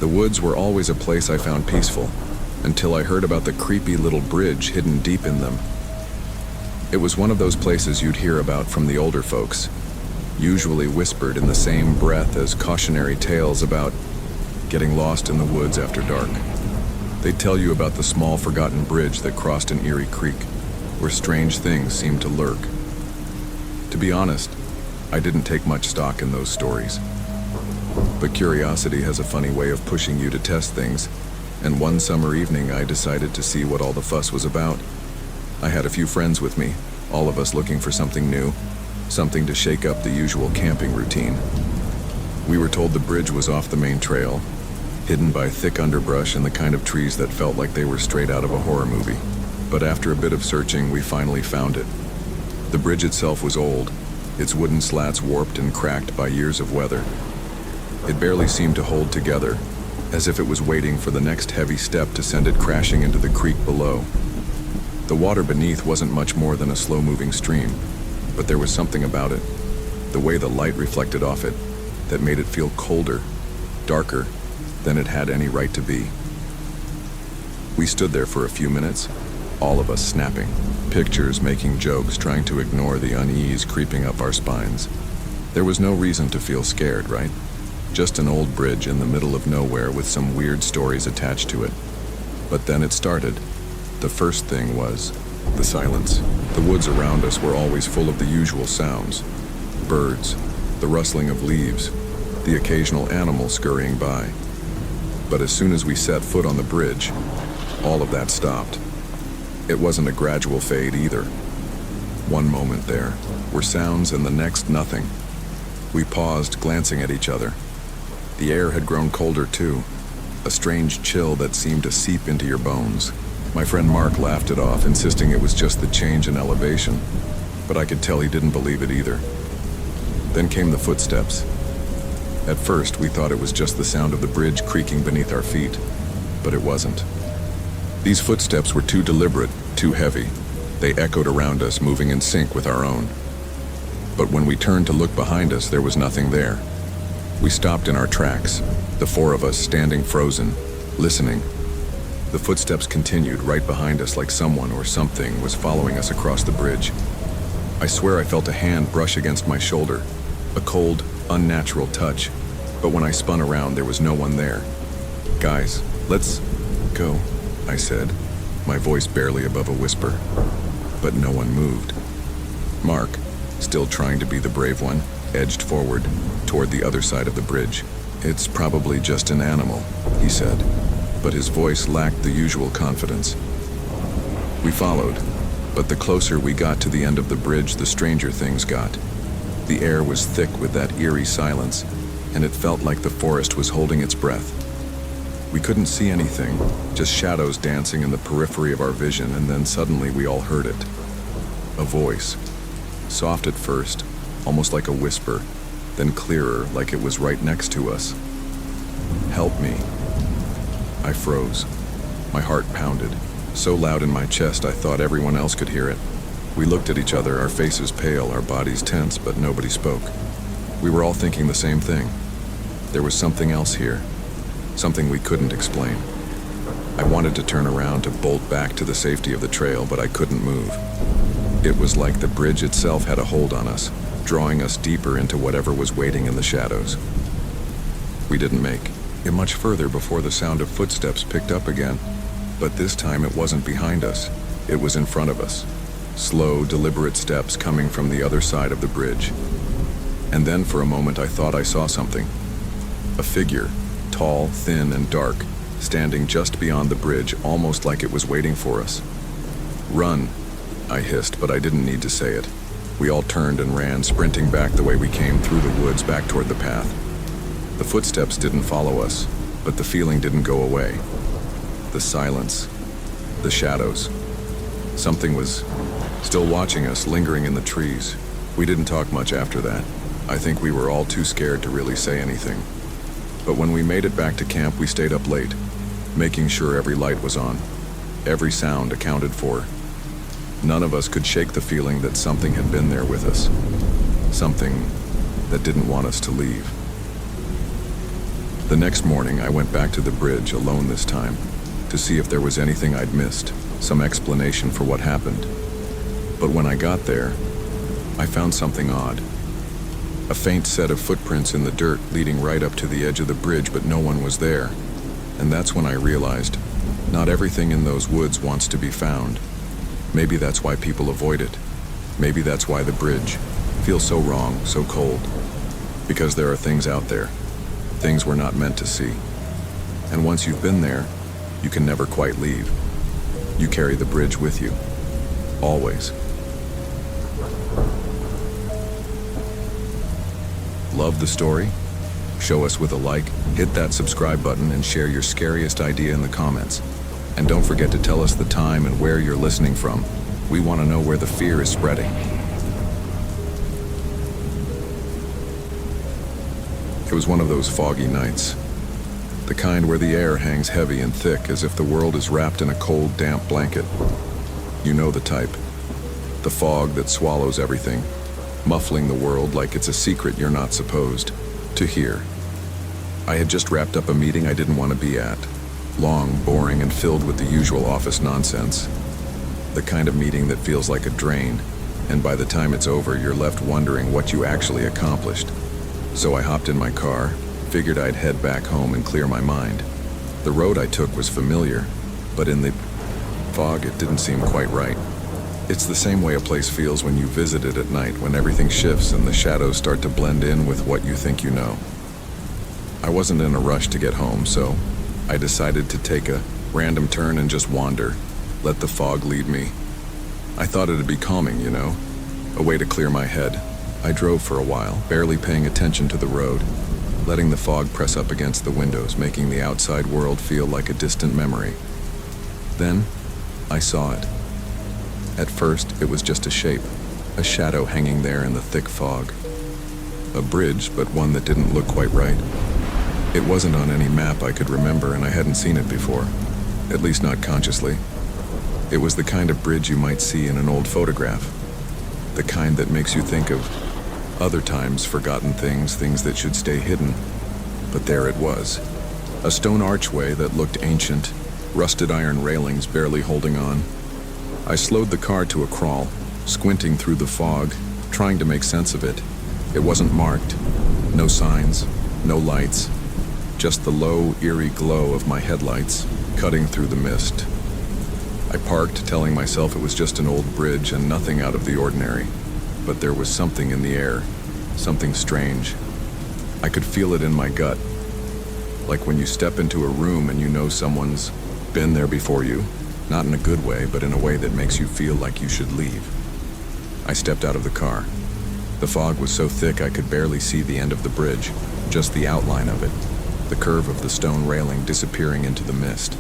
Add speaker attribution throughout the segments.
Speaker 1: The woods were always a place I found peaceful, until I heard about the creepy little bridge hidden deep in them. It was one of those places you'd hear about from the older folks, usually whispered in the same breath as cautionary tales about getting lost in the woods after dark. They'd tell you about the small forgotten bridge that crossed an eerie creek, where strange things seemed to lurk. To be honest, I didn't take much stock in those stories. But curiosity has a funny way of pushing you to test things, and one summer evening I decided to see what all the fuss was about. I had a few friends with me, all of us looking for something new, something to shake up the usual camping routine. We were told the bridge was off the main trail, hidden by thick underbrush and the kind of trees that felt like they were straight out of a horror movie. But after a bit of searching, we finally found it. The bridge itself was old, its wooden slats warped and cracked by years of weather. It barely seemed to hold together, as if it was waiting for the next heavy step to send it crashing into the creek below. The water beneath wasn't much more than a slow-moving stream, but there was something about it, the way the light reflected off it, that made it feel colder, darker than it had any right to be. We stood there for a few minutes, all of us snapping, pictures, making jokes, trying to ignore the unease creeping up our spines. There was no reason to feel scared, right? Just an old bridge in the middle of nowhere with some weird stories attached to it. But then it started. The first thing was the silence. The woods around us were always full of the usual sounds. Birds, the rustling of leaves, the occasional animal scurrying by. But as soon as we set foot on the bridge, all of that stopped. It wasn't a gradual fade either. One moment there were sounds and the next nothing. We paused, glancing at each other. The air had grown colder too, a strange chill that seemed to seep into your bones. My friend Mark laughed it off, insisting it was just the change in elevation, but I could tell he didn't believe it either. Then came the footsteps. At first, we thought it was just the sound of the bridge creaking beneath our feet, but it wasn't. These footsteps were too deliberate, too heavy. They echoed around us, moving in sync with our own. But when we turned to look behind us, there was nothing there. We stopped in our tracks, the four of us standing frozen, listening. The footsteps continued right behind us like someone or something was following us across the bridge. I swear I felt a hand brush against my shoulder, a cold, unnatural touch, but when I spun around, there was no one there. "Guys, let's go," I said, my voice barely above a whisper. But no one moved. Mark, still trying to be the brave one, edged forward, toward the other side of the bridge. "It's probably just an animal," he said, but his voice lacked the usual confidence. We followed, but the closer we got to the end of the bridge, the stranger things got. The air was thick with that eerie silence, and it felt like the forest was holding its breath. We couldn't see anything, just shadows dancing in the periphery of our vision, and then suddenly we all heard it. A voice, soft at first, almost like a whisper, then clearer, like it was right next to us. "Help me." I froze. My heart pounded, so loud in my chest I thought everyone else could hear it. We looked at each other, our faces pale, our bodies tense, but nobody spoke. We were all thinking the same thing. There was something else here, something we couldn't explain. I wanted to turn around to bolt back to the safety of the trail, but I couldn't move. It was like the bridge itself had a hold on us, drawing us deeper into whatever was waiting in the shadows. We didn't make it much further before the sound of footsteps picked up again, but this time it wasn't behind us, it was in front of us. Slow, deliberate steps coming from the other side of the bridge. And then for a moment I thought I saw something. A figure, tall, thin, and dark, standing just beyond the bridge, almost like it was waiting for us. "Run," I hissed, but I didn't need to say it. We all turned and ran, sprinting back the way we came through the woods back toward the path. The footsteps didn't follow us, but the feeling didn't go away. The silence, the shadows. Something was still watching us, lingering in the trees. We didn't talk much after that. I think we were all too scared to really say anything. But when we made it back to camp, we stayed up late, making sure every light was on, every sound accounted for. None of us could shake the feeling that something had been there with us, something that didn't want us to leave. The next morning, I went back to the bridge, alone this time, to see if there was anything I'd missed, some explanation for what happened. But when I got there, I found something odd. A faint set of footprints in the dirt leading right up to the edge of the bridge, but no one was there. And that's when I realized, not everything in those woods wants to be found. Maybe that's why people avoid it. Maybe that's why the bridge feels so wrong, so cold. Because there are things out there, things we're not meant to see. And once you've been there, you can never quite leave. You carry the bridge with you, always. Love the story? Show us with a like, hit that subscribe button, and share your scariest idea in the comments. And don't forget to tell us the time and where you're listening from. We want to know where the fear is spreading. It was one of those foggy nights. The kind where the air hangs heavy and thick as if the world is wrapped in a cold, damp blanket. You know the type. The fog that swallows everything, muffling the world like it's a secret you're not supposed to hear. I had just wrapped up a meeting I didn't want to be at. Long, boring, and filled with the usual office nonsense. The kind of meeting that feels like a drain, and by the time it's over, you're left wondering what you actually accomplished. So I hopped in my car, figured I'd head back home and clear my mind. The road I took was familiar, but in the fog, it didn't seem quite right. It's the same way a place feels when you visit it at night, when everything shifts and the shadows start to blend in with what you think you know. I wasn't in a rush to get home, so I decided to take a random turn and just wander, let the fog lead me. I thought it'd be calming, you know, a way to clear my head. I drove for a while, barely paying attention to the road, letting the fog press up against the windows, making the outside world feel like a distant memory. Then, I saw it. At first, it was just a shape, a shadow hanging there in the thick fog. A bridge, but one that didn't look quite right. It wasn't on any map I could remember, and I hadn't seen it before, at least not consciously. It was the kind of bridge you might see in an old photograph, the kind that makes you think of other times forgotten things that should stay hidden. But there it was, a stone archway that looked ancient, rusted iron railings barely holding on. I slowed the car to a crawl, squinting through the fog, trying to make sense of it. It wasn't marked, no signs, no lights. Just the low, eerie glow of my headlights cutting through the mist. I parked, telling myself it was just an old bridge and nothing out of the ordinary. But there was something in the air, something strange. I could feel it in my gut. Like when you step into a room and you know someone's been there before you. Not in a good way, but in a way that makes you feel like you should leave. I stepped out of the car. The fog was so thick I could barely see the end of the bridge, just the outline of it. The curve of the stone railing disappearing into the mist.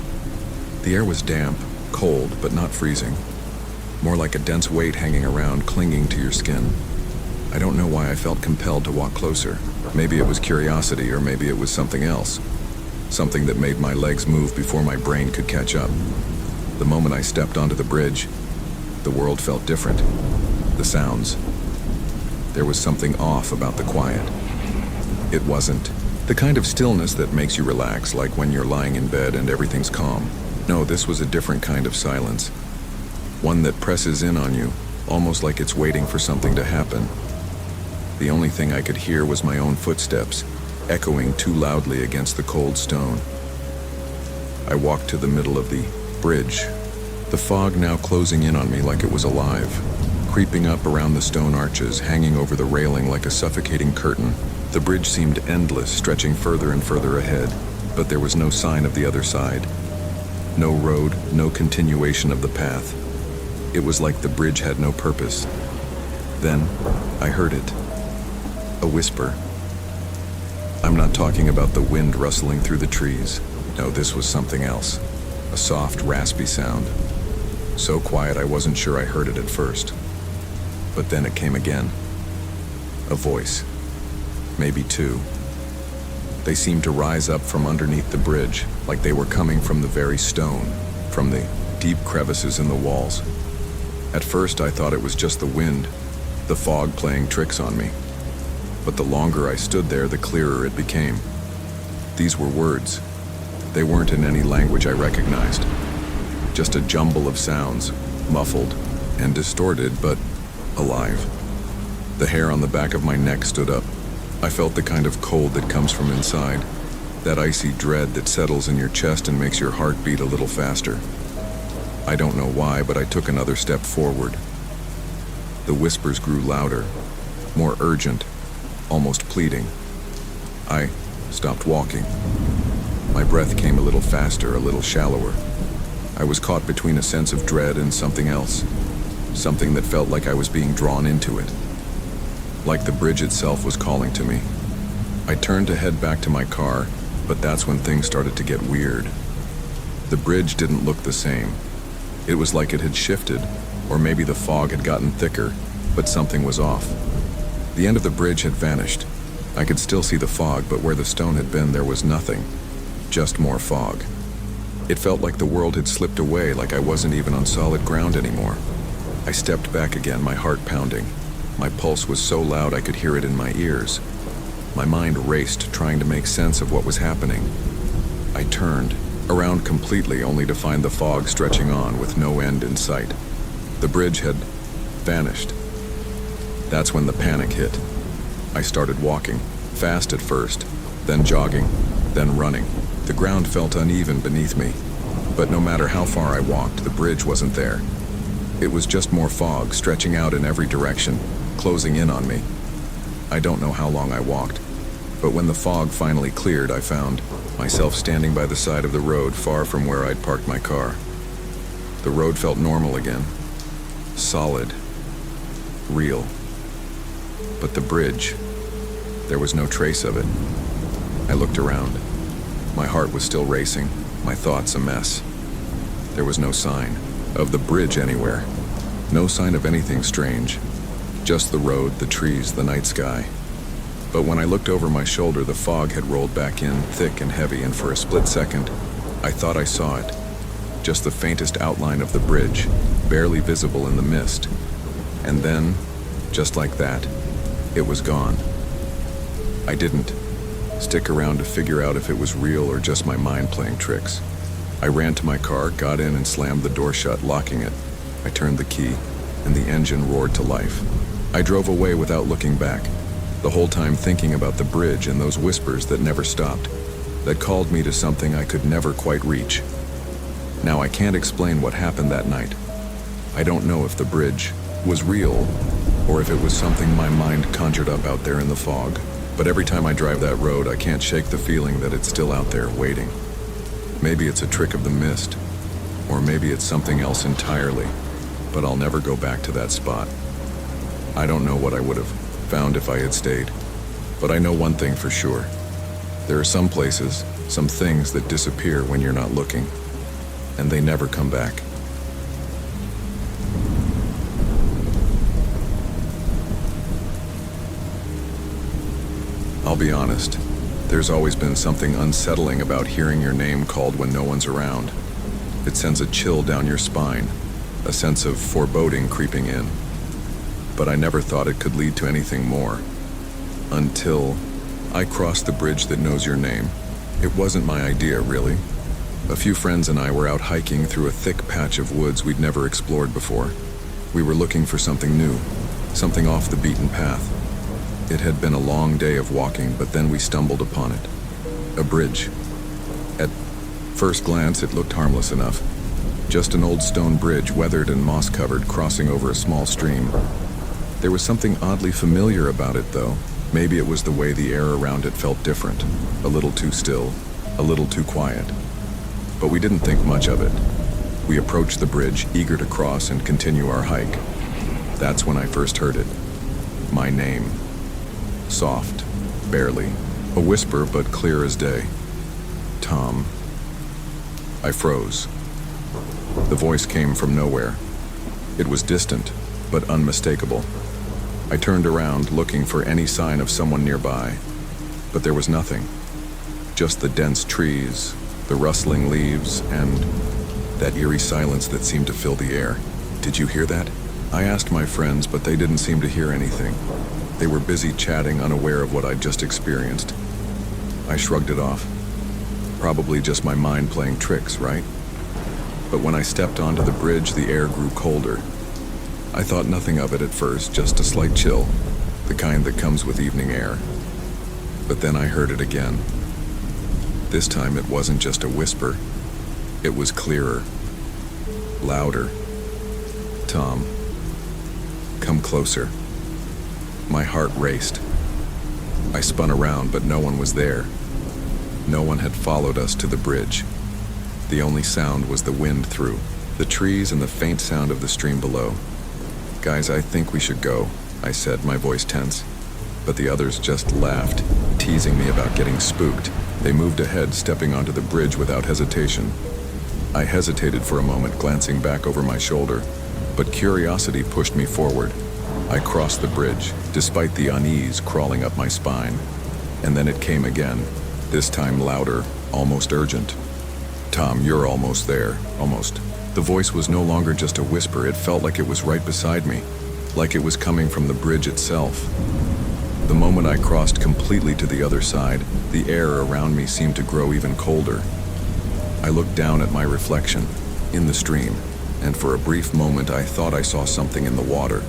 Speaker 1: The air was damp, cold, but not freezing. More like a dense weight hanging around, clinging to your skin. I don't know why I felt compelled to walk closer. Maybe it was curiosity, or maybe it was something else. Something that made my legs move before my brain could catch up. The moment I stepped onto the bridge, the world felt different. The sounds. There was something off about the quiet. It wasn't the kind of stillness that makes you relax, like when you're lying in bed and everything's calm. No, this was a different kind of silence. One that presses in on you, almost like it's waiting for something to happen. The only thing I could hear was my own footsteps, echoing too loudly against the cold stone. I walked to the middle of the bridge, the fog now closing in on me like it was alive, creeping up around the stone arches, hanging over the railing like a suffocating curtain. The bridge seemed endless, stretching further and further ahead, but there was no sign of the other side. No road, no continuation of the path. It was like the bridge had no purpose. Then, I heard it. A whisper. I'm not talking about the wind rustling through the trees. No, this was something else. A soft, raspy sound. So quiet I wasn't sure I heard it at first. But then it came again. A voice. Maybe two. They seemed to rise up from underneath the bridge, like they were coming from the very stone, from the deep crevices in the walls. At first I thought it was just the wind, the fog playing tricks on me. But the longer I stood there, the clearer it became. These were words. They weren't in any language I recognized. Just a jumble of sounds, muffled and distorted, but alive. The hair on the back of my neck stood up. I felt the kind of cold that comes from inside, that icy dread that settles in your chest and makes your heart beat a little faster. I don't know why, but I took another step forward. The whispers grew louder, more urgent, almost pleading. I stopped walking. My breath came a little faster, a little shallower. I was caught between a sense of dread and something else, something that felt like I was being drawn into it, like the bridge itself was calling to me. I turned to head back to my car, but that's when things started to get weird. The bridge didn't look the same. It was like it had shifted, or maybe the fog had gotten thicker, but something was off. The end of the bridge had vanished. I could still see the fog, but where the stone had been, there was nothing. Just more fog. It felt like the world had slipped away, like I wasn't even on solid ground anymore. I stepped back again, my heart pounding. My pulse was so loud I could hear it in my ears. My mind raced, trying to make sense of what was happening. I turned, around completely, only to find the fog stretching on with no end in sight. The bridge had vanished. That's when the panic hit. I started walking, fast at first, then jogging, then running. The ground felt uneven beneath me, but no matter how far I walked, the bridge wasn't there. It was just more fog, stretching out in every direction, closing in on me. I don't know how long I walked, but when the fog finally cleared, I found myself standing by the side of the road, far from where I'd parked my car. The road felt normal again, solid, real. But the bridge, there was no trace of it. I looked around. My heart was still racing, my thoughts a mess. There was no sign of the bridge anywhere. No sign of anything strange. Just the road, the trees, the night sky. But when I looked over my shoulder, the fog had rolled back in, thick and heavy, and for a split second, I thought I saw it. Just the faintest outline of the bridge, barely visible in the mist. And then, just like that, it was gone. I didn't stick around to figure out if it was real or just my mind playing tricks. I ran to my car, got in and slammed the door shut, locking it. I turned the key, and the engine roared to life. I drove away without looking back, the whole time thinking about the bridge and those whispers that never stopped, that called me to something I could never quite reach. Now I can't explain what happened that night. I don't know if the bridge was real, or if it was something my mind conjured up out there in the fog. But every time I drive that road, I can't shake the feeling that it's still out there waiting. Maybe it's a trick of the mist, or maybe it's something else entirely, but I'll never go back to that spot. I don't know what I would have found if I had stayed, but I know one thing for sure. There are some places, some things that disappear when you're not looking, and they never come back. I'll be honest, there's always been something unsettling about hearing your name called when no one's around. It sends a chill down your spine, a sense of foreboding creeping in. But I never thought it could lead to anything more. Until I crossed the bridge that knows your name. It wasn't my idea, really. A few friends and I were out hiking through a thick patch of woods we'd never explored before. We were looking for something new, something off the beaten path. It had been a long day of walking, but then we stumbled upon it. A bridge. At first glance, it looked harmless enough. Just an old stone bridge, weathered and moss-covered, crossing over a small stream. There was something oddly familiar about it, though. Maybe it was the way the air around it felt different. A little too still, a little too quiet. But we didn't think much of it. We approached the bridge, eager to cross and continue our hike. That's when I first heard it. My name. Soft, barely. A whisper, but clear as day. Tom. I froze. The voice came from nowhere. It was distant, but unmistakable. I turned around, looking for any sign of someone nearby, but there was nothing. Just the dense trees, the rustling leaves, and that eerie silence that seemed to fill the air. Did you hear that? I asked my friends, but they didn't seem to hear anything. They were busy chatting, unaware of what I'd just experienced. I shrugged it off. Probably just my mind playing tricks, right? But when I stepped onto the bridge, the air grew colder. I thought nothing of it at first, just a slight chill, the kind that comes with evening air. But then I heard it again. This time it wasn't just a whisper. It was clearer, louder. Tom, come closer. My heart raced. I spun around, but no one was there. No one had followed us to the bridge. The only sound was the wind through the trees and the faint sound of the stream below. Guys, I think we should go, I said, my voice tense. But the others just laughed, teasing me about getting spooked. They moved ahead, stepping onto the bridge without hesitation. I hesitated for a moment, glancing back over my shoulder, but curiosity pushed me forward. I crossed the bridge, despite the unease crawling up my spine. And then it came again, this time louder, almost urgent. Tom, you're almost there, almost. The voice was no longer just a whisper, it felt like it was right beside me, like it was coming from the bridge itself. The moment I crossed completely to the other side, the air around me seemed to grow even colder. I looked down at my reflection, in the stream, and for a brief moment I thought I saw something in the water,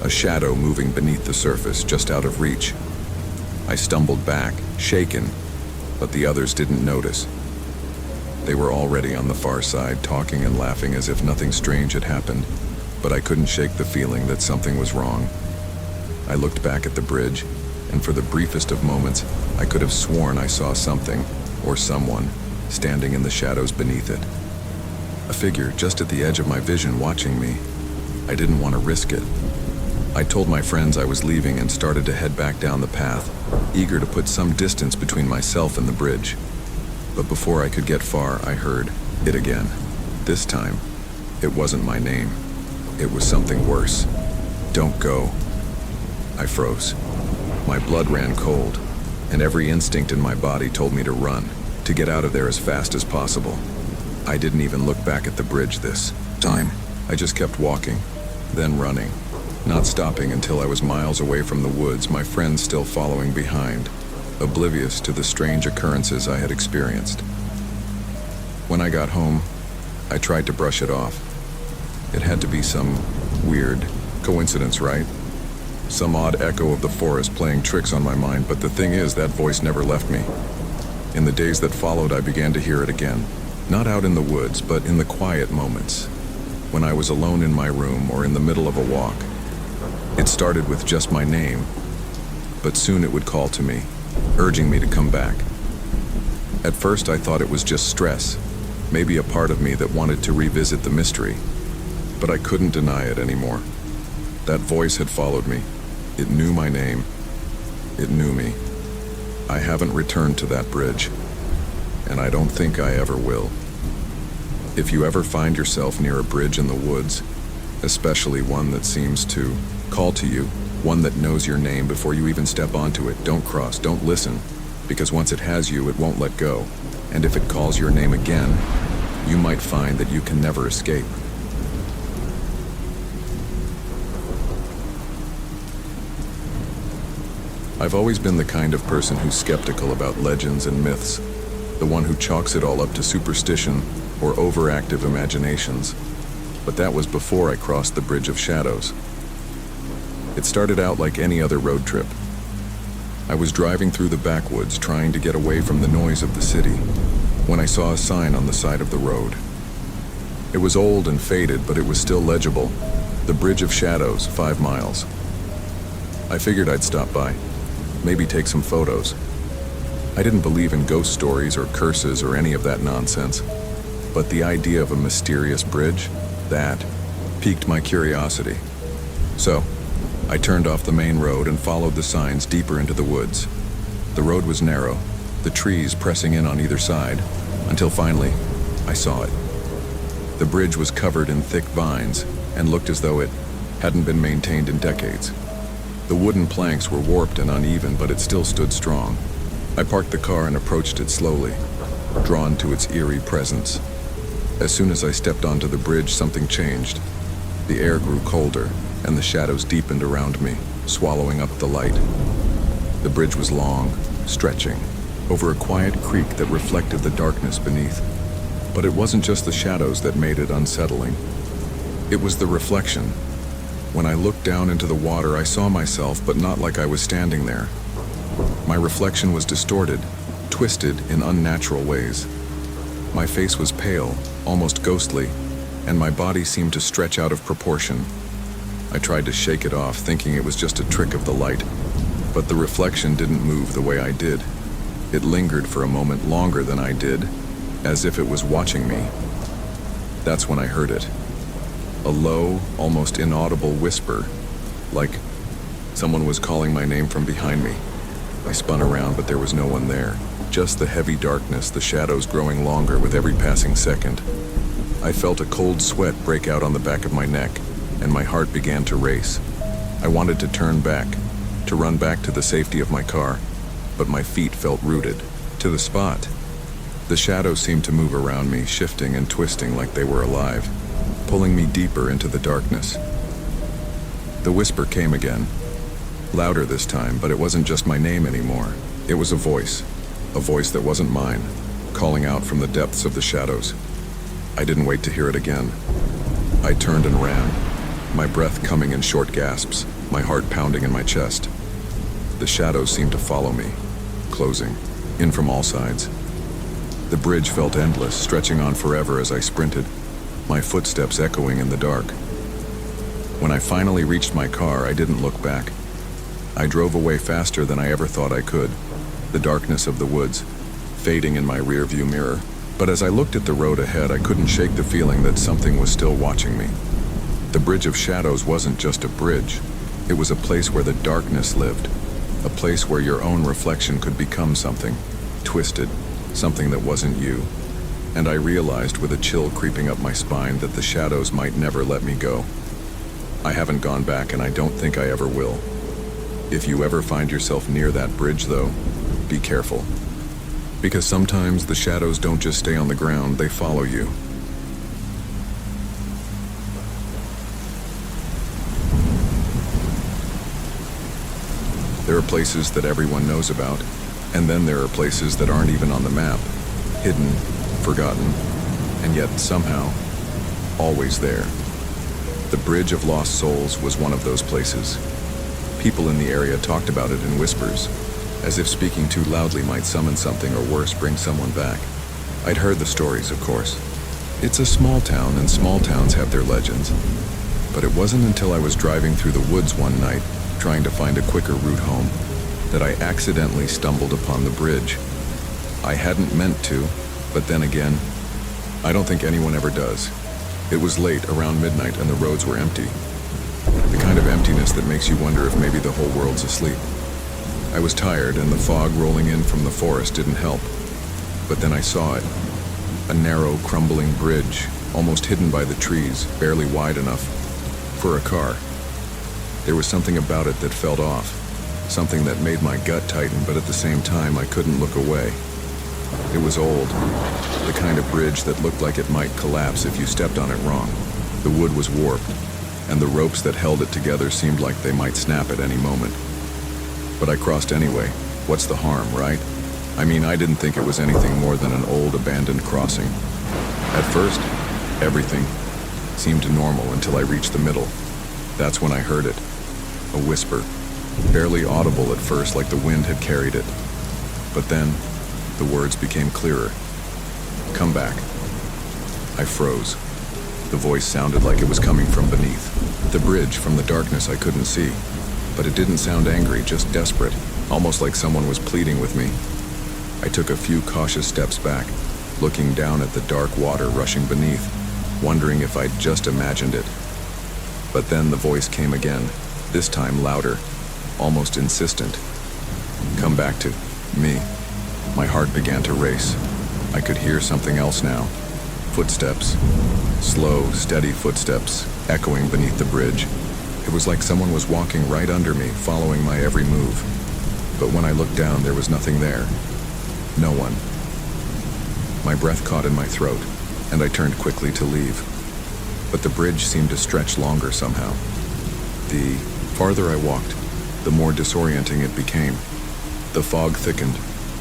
Speaker 1: a shadow moving beneath the surface, just out of reach. I stumbled back, shaken, but the others didn't notice. They were already on the far side, talking and laughing as if nothing strange had happened, but I couldn't shake the feeling that something was wrong. I looked back at the bridge, and for the briefest of moments, I could have sworn I saw something, or someone, standing in the shadows beneath it. A figure just at the edge of my vision watching me. I didn't want to risk it. I told my friends I was leaving and started to head back down the path, eager to put some distance between myself and the bridge. But before I could get far, I heard it again. This time, it wasn't my name. It was something worse. Don't go. I froze. My blood ran cold, and every instinct in my body told me to run, to get out of there as fast as possible. I didn't even look back at the bridge this time. I just kept walking, then running, not stopping until I was miles away from the woods, my friends still following behind, oblivious to the strange occurrences I had experienced. When I got home, I tried to brush it off. It had to be some weird coincidence, right? Some odd echo of the forest playing tricks on my mind, but the thing is, that voice never left me. In the days that followed, I began to hear it again. Not out in the woods, but in the quiet moments, when I was alone in my room or in the middle of a walk. It started with just my name, but soon it would call to me, urging me to come back. At first I thought it was just stress, maybe a part of me that wanted to revisit the mystery, but I couldn't deny it anymore. That voice had followed me. It knew my name. It knew me. I haven't returned to that bridge, and I don't think I ever will. If you ever find yourself near a bridge in the woods, especially one that seems to call to you, one that knows your name before you even step onto it, don't cross, don't listen, because once it has you, it won't let go. And if it calls your name again, you might find that you can never escape. I've always been the kind of person who's skeptical about legends and myths, the one who chalks it all up to superstition or overactive imaginations. But that was before I crossed the Bridge of Shadows. It started out like any other road trip. I was driving through the backwoods trying to get away from the noise of the city when I saw a sign on the side of the road. It was old and faded, but it was still legible. The Bridge of Shadows, 5 miles. I figured I'd stop by, maybe take some photos. I didn't believe in ghost stories or curses or any of that nonsense, but the idea of a mysterious bridge, that piqued my curiosity. So, I turned off the main road and followed the signs deeper into the woods. The road was narrow, the trees pressing in on either side, until finally, I saw it. The bridge was covered in thick vines and looked as though it hadn't been maintained in decades. The wooden planks were warped and uneven, but it still stood strong. I parked the car and approached it slowly, drawn to its eerie presence. As soon as I stepped onto the bridge, something changed. The air grew colder, and the shadows deepened around me, swallowing up the light. The bridge was long, stretching, over a quiet creek that reflected the darkness beneath. But it wasn't just the shadows that made it unsettling. It was the reflection. When I looked down into the water, I saw myself, but not like I was standing there. My reflection was distorted, twisted in unnatural ways. My face was pale, almost ghostly, and my body seemed to stretch out of proportion. I tried to shake it off, thinking it was just a trick of the light, but the reflection didn't move the way I did. It lingered for a moment longer than I did, as if it was watching me. That's when I heard it. A low, almost inaudible whisper, like someone was calling my name from behind me. I spun around, but there was no one there. Just the heavy darkness, the shadows growing longer with every passing second. I felt a cold sweat break out on the back of my neck, and my heart began to race. I wanted to turn back, to run back to the safety of my car, but my feet felt rooted to the spot. The shadows seemed to move around me, shifting and twisting like they were alive, pulling me deeper into the darkness. The whisper came again, louder this time, but it wasn't just my name anymore. It was a voice that wasn't mine, calling out from the depths of the shadows. I didn't wait to hear it again. I turned and ran, my breath coming in short gasps, my heart pounding in my chest. The shadows seemed to follow me, closing in from all sides. The bridge felt endless, stretching on forever as I sprinted, my footsteps echoing in the dark. When I finally reached my car, I didn't look back. I drove away faster than I ever thought I could, the darkness of the woods fading in my rearview mirror. But as I looked at the road ahead, I couldn't shake the feeling that something was still watching me. The Bridge of Shadows wasn't just a bridge. It was a place where the darkness lived, a place where your own reflection could become something, twisted, something that wasn't you. And I realized with a chill creeping up my spine that the shadows might never let me go. I haven't gone back, and I don't think I ever will. If you ever find yourself near that bridge, though, be careful. Because sometimes the shadows don't just stay on the ground, they follow you. There are places that everyone knows about, and then there are places that aren't even on the map, hidden, forgotten, and yet somehow, always there. The Bridge of Lost Souls was one of those places. People in the area talked about it in whispers, as if speaking too loudly might summon something, or worse, bring someone back. I'd heard the stories, of course. It's a small town, and small towns have their legends. But it wasn't until I was driving through the woods one night, trying to find a quicker route home, that I accidentally stumbled upon the bridge. I hadn't meant to, but then again, I don't think anyone ever does. It was late, around midnight, and the roads were empty. The kind of emptiness that makes you wonder if maybe the whole world's asleep. I was tired, and the fog rolling in from the forest didn't help. But then I saw it. A narrow, crumbling bridge, almost hidden by the trees, barely wide enough for a car. There was something about it that felt off, something that made my gut tighten, but at the same time I couldn't look away. It was old, the kind of bridge that looked like it might collapse if you stepped on it wrong. The wood was warped, and the ropes that held it together seemed like they might snap at any moment. But I crossed anyway. What's the harm, right? I mean, I didn't think it was anything more than an old abandoned crossing. At first, everything seemed normal until I reached the middle. That's when I heard it. A whisper, barely audible at first, like the wind had carried it. But then, the words became clearer. Come back. I froze. The voice sounded like it was coming from beneath the bridge. From the darkness I couldn't see. But it didn't sound angry, just desperate, almost like someone was pleading with me. I took a few cautious steps back, looking down at the dark water rushing beneath, wondering if I'd just imagined it. But then the voice came again, this time louder, almost insistent. Come back to me. My heart began to race. I could hear something else now. Footsteps. Slow, steady footsteps, echoing beneath the bridge. It was like someone was walking right under me, following my every move. But when I looked down, there was nothing there. No one. My breath caught in my throat, and I turned quickly to leave. But the bridge seemed to stretch longer somehow. The farther I walked, the more disorienting it became. The fog thickened,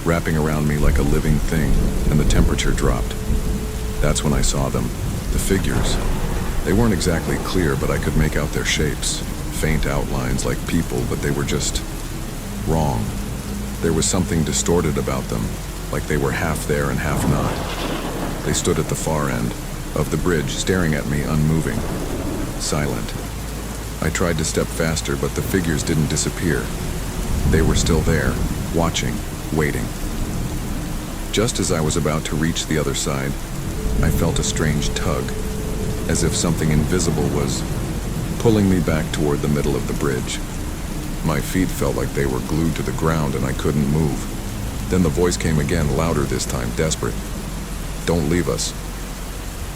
Speaker 1: wrapping around me like a living thing, and the temperature dropped. That's when I saw them, the figures. They weren't exactly clear, but I could make out their shapes, faint outlines like people, but they were just wrong. There was something distorted about them, like they were half there and half not. They stood at the far end of the bridge, staring at me, unmoving, silent. I tried to step faster, but the figures didn't disappear. They were still there, watching, waiting. Just as I was about to reach the other side, I felt a strange tug, as if something invisible was pulling me back toward the middle of the bridge. My feet felt like they were glued to the ground and I couldn't move. Then the voice came again, louder this time, desperate. "Don't leave us."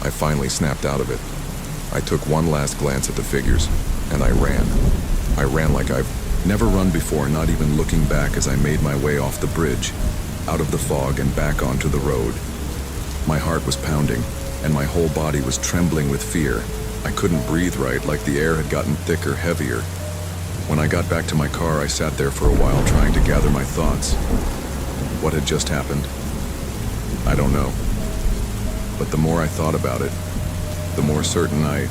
Speaker 1: I finally snapped out of it. I took one last glance at the figures, and I ran. I ran like I've never run before, not even looking back as I made my way off the bridge, out of the fog and back onto the road. My heart was pounding, and my whole body was trembling with fear. I couldn't breathe right, like the air had gotten thicker, heavier. When I got back to my car, I sat there for a while trying to gather my thoughts. What had just happened? I don't know. But the more I thought about it, the more certain I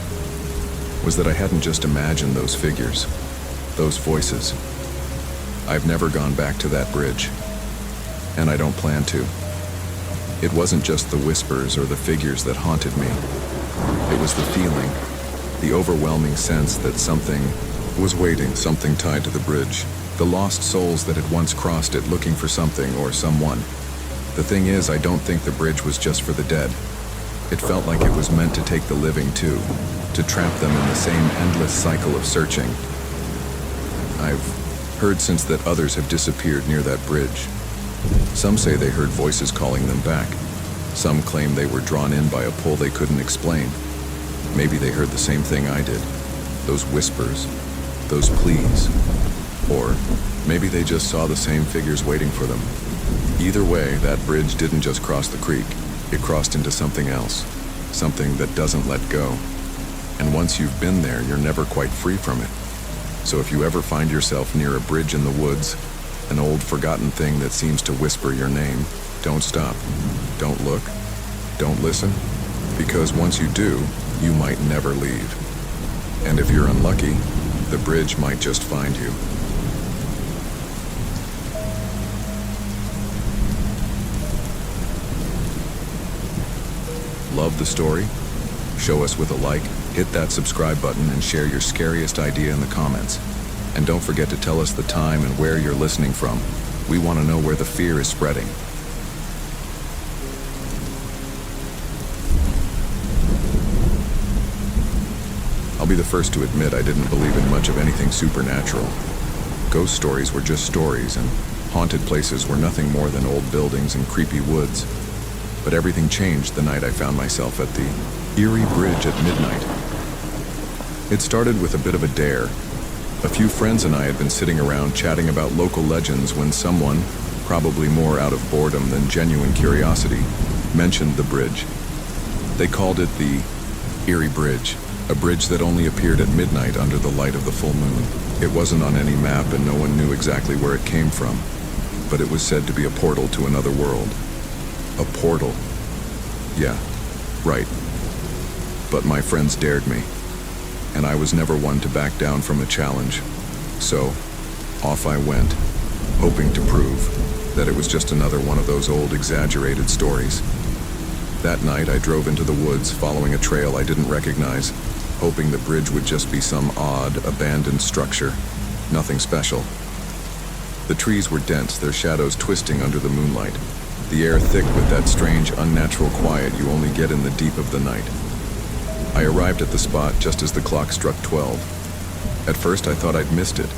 Speaker 1: was that I hadn't just imagined those figures, those voices. I've never gone back to that bridge, and I don't plan to. It wasn't just the whispers or the figures that haunted me. It was the feeling, the overwhelming sense that something was waiting, something tied to the bridge. The lost souls that had once crossed it looking for something or someone. The thing is, I don't think the bridge was just for the dead. It felt like it was meant to take the living too, to trap them in the same endless cycle of searching. I've heard since that others have disappeared near that bridge. Some say they heard voices calling them back. Some claim they were drawn in by a pull they couldn't explain. Maybe they heard the same thing I did. Those whispers, those pleas. Or maybe they just saw the same figures waiting for them. Either way, that bridge didn't just cross the creek. It crossed into something else. Something that doesn't let go. And once you've been there, you're never quite free from it. So if you ever find yourself near a bridge in the woods, an old forgotten thing that seems to whisper your name, don't stop. Don't look. Don't listen. Because once you do, you might never leave. And if you're unlucky, the bridge might just find you. Love the story? Show us with a like, hit that subscribe button, and share your scariest idea in the comments. And don't forget to tell us the time and where you're listening from. We want to know where the fear is spreading. I'll be the first to admit I didn't believe in much of anything supernatural. Ghost stories were just stories, and haunted places were nothing more than old buildings and creepy woods. But everything changed the night I found myself at the Erie Bridge at midnight. It started with a bit of a dare. A few friends and I had been sitting around chatting about local legends when someone, probably more out of boredom than genuine curiosity, mentioned the bridge. They called it the Erie Bridge, a bridge that only appeared at midnight under the light of the full moon. It wasn't on any map and no one knew exactly where it came from, but it was said to be a portal to another world. A portal. Yeah, right. But my friends dared me, and I was never one to back down from a challenge. So, off I went, hoping to prove that it was just another one of those old exaggerated stories. That night I drove into the woods following a trail I didn't recognize, hoping the bridge would just be some odd, abandoned structure. Nothing special. The trees were dense, their shadows twisting under the moonlight. The air thick with that strange, unnatural quiet you only get in the deep of the night. I arrived at the spot just as the clock struck 12. At first I thought I'd missed it.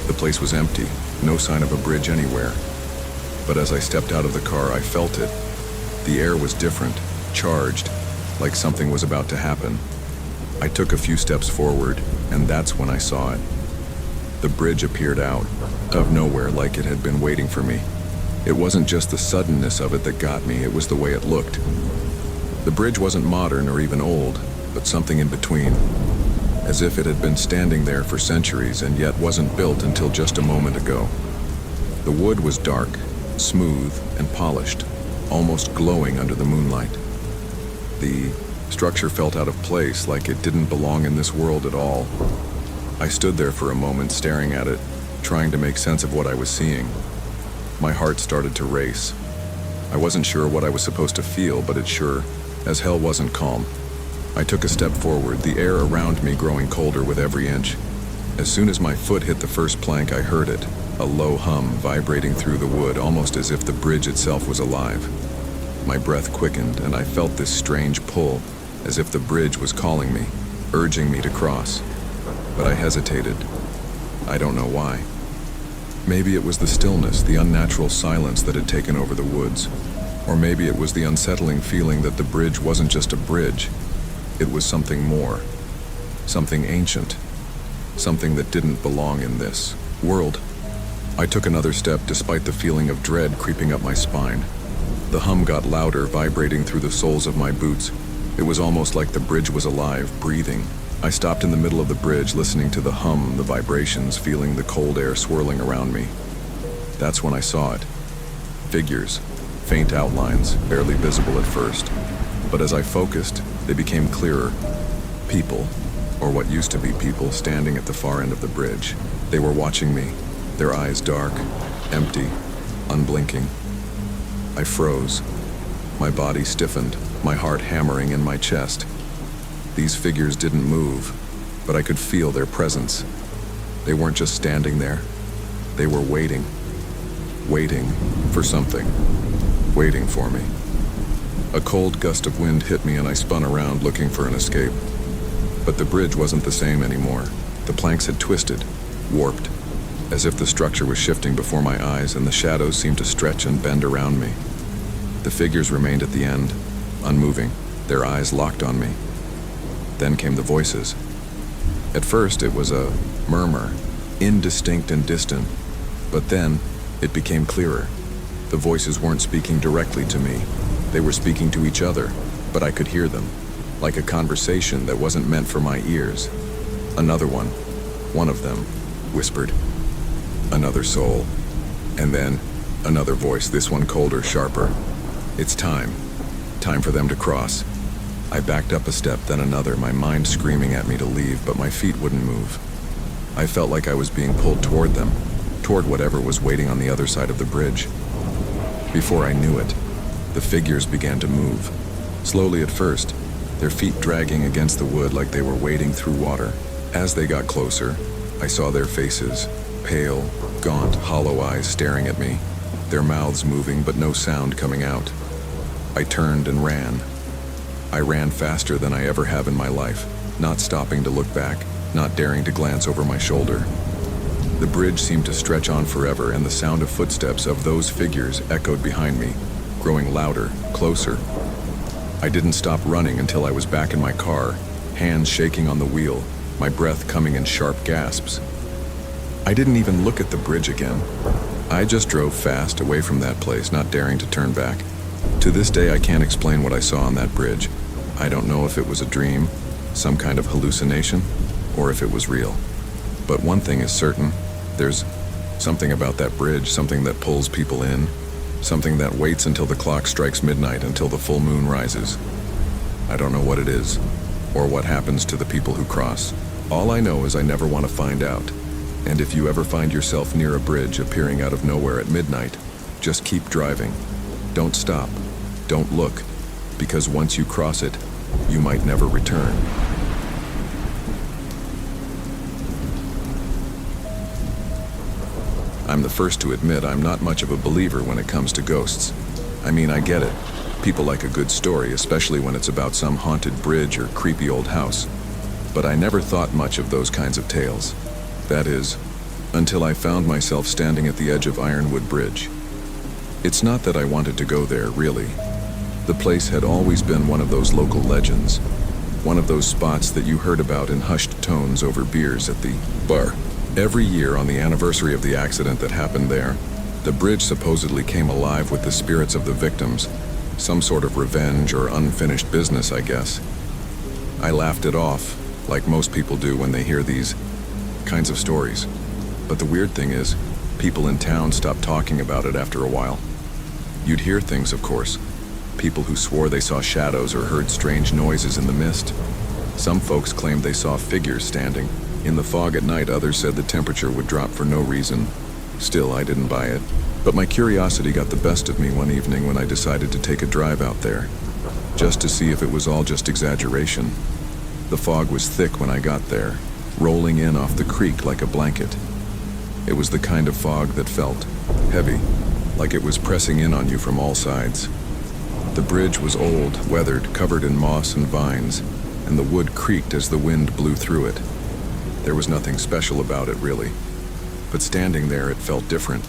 Speaker 1: The place was empty, no sign of a bridge anywhere. But as I stepped out of the car, I felt it. The air was different, charged, like something was about to happen. I took a few steps forward, and that's when I saw it. The bridge appeared out of nowhere, like it had been waiting for me. It wasn't just the suddenness of it that got me, it was the way it looked. The bridge wasn't modern or even old, but something in between, as if it had been standing there for centuries and yet wasn't built until just a moment ago. The wood was dark, smooth and polished, almost glowing under the moonlight. The structure felt out of place, like it didn't belong in this world at all. I stood there for a moment staring at it, trying to make sense of what I was seeing. My heart started to race. I wasn't sure what I was supposed to feel, but it sure as hell wasn't calm. I took a step forward, the air around me growing colder with every inch. As soon as my foot hit the first plank, I heard it, a low hum vibrating through the wood, almost as if the bridge itself was alive. My breath quickened, and I felt this strange pull, as if the bridge was calling me, urging me to cross. But I hesitated. I don't know why. Maybe it was the stillness, the unnatural silence that had taken over the woods. Or maybe it was the unsettling feeling that the bridge wasn't just a bridge. It was something more. Something ancient. Something that didn't belong in this world. I took another step despite the feeling of dread creeping up my spine. The hum got louder, vibrating through the soles of my boots. It was almost like the bridge was alive, breathing. I stopped in the middle of the bridge, listening to the hum, the vibrations, feeling the cold air swirling around me. That's when I saw it. Figures, faint outlines, barely visible at first. But as I focused, they became clearer. People, or what used to be people, standing at the far end of the bridge. They were watching me, their eyes dark, empty, unblinking. I froze. My body stiffened, my heart hammering in my chest. These figures didn't move, but I could feel their presence. They weren't just standing there. They were waiting. Waiting for something. Waiting for me. A cold gust of wind hit me and I spun around looking for an escape. But the bridge wasn't the same anymore. The planks had twisted, warped, as if the structure was shifting before my eyes, and the shadows seemed to stretch and bend around me. The figures remained at the end, unmoving, their eyes locked on me. Then came the voices. At first it was a murmur, indistinct and distant, but then it became clearer. The voices weren't speaking directly to me. They were speaking to each other, but I could hear them, like a conversation that wasn't meant for my ears. Another one of them, whispered, "Another soul." And then another voice, this one colder, sharper. "It's time. Time for them to cross." I backed up a step, then another, my mind screaming at me to leave, but my feet wouldn't move. I felt like I was being pulled toward them, toward whatever was waiting on the other side of the bridge. Before I knew it, the figures began to move. Slowly at first, their feet dragging against the wood like they were wading through water. As they got closer, I saw their faces, pale, gaunt, hollow eyes staring at me, their mouths moving but no sound coming out. I turned and ran. I ran faster than I ever have in my life, not stopping to look back, not daring to glance over my shoulder. The bridge seemed to stretch on forever, and the sound of footsteps of those figures echoed behind me, growing louder, closer. I didn't stop running until I was back in my car, hands shaking on the wheel, my breath coming in sharp gasps. I didn't even look at the bridge again. I just drove fast away from that place, not daring to turn back. To this day, I can't explain what I saw on that bridge. I don't know if it was a dream, some kind of hallucination, or if it was real. But one thing is certain, there's something about that bridge, something that pulls people in, something that waits until the clock strikes midnight, until the full moon rises. I don't know what it is, or what happens to the people who cross. All I know is I never want to find out. And if you ever find yourself near a bridge appearing out of nowhere at midnight, just keep driving. Don't stop. Don't look. Because once you cross it, you might never return. I'm the first to admit I'm not much of a believer when it comes to ghosts. I mean, I get it. People like a good story, especially when it's about some haunted bridge or creepy old house. But I never thought much of those kinds of tales. That is, until I found myself standing at the edge of Ironwood Bridge. It's not that I wanted to go there, really. The place had always been one of those local legends, one of those spots that you heard about in hushed tones over beers at the bar. Every year on the anniversary of the accident that happened there, the bridge supposedly came alive with the spirits of the victims, some sort of revenge or unfinished business, I guess. I laughed it off, like most people do when they hear these kinds of stories. But the weird thing is, People in town stopped talking about it after a while. You'd hear things, of course. People who swore they saw shadows or heard strange noises in the mist. Some folks claimed they saw figures standing in the fog at night. Others said the temperature would drop for no reason. Still, I didn't buy it. But my curiosity got the best of me one evening when I decided to take a drive out there, just to see if it was all just exaggeration. The fog was thick when I got there, rolling in off the creek like a blanket. It was the kind of fog that felt heavy, like it was pressing in on you from all sides. The bridge was old, weathered, covered in moss and vines, and the wood creaked as the wind blew through it. There was nothing special about it, really. But standing there, it felt different.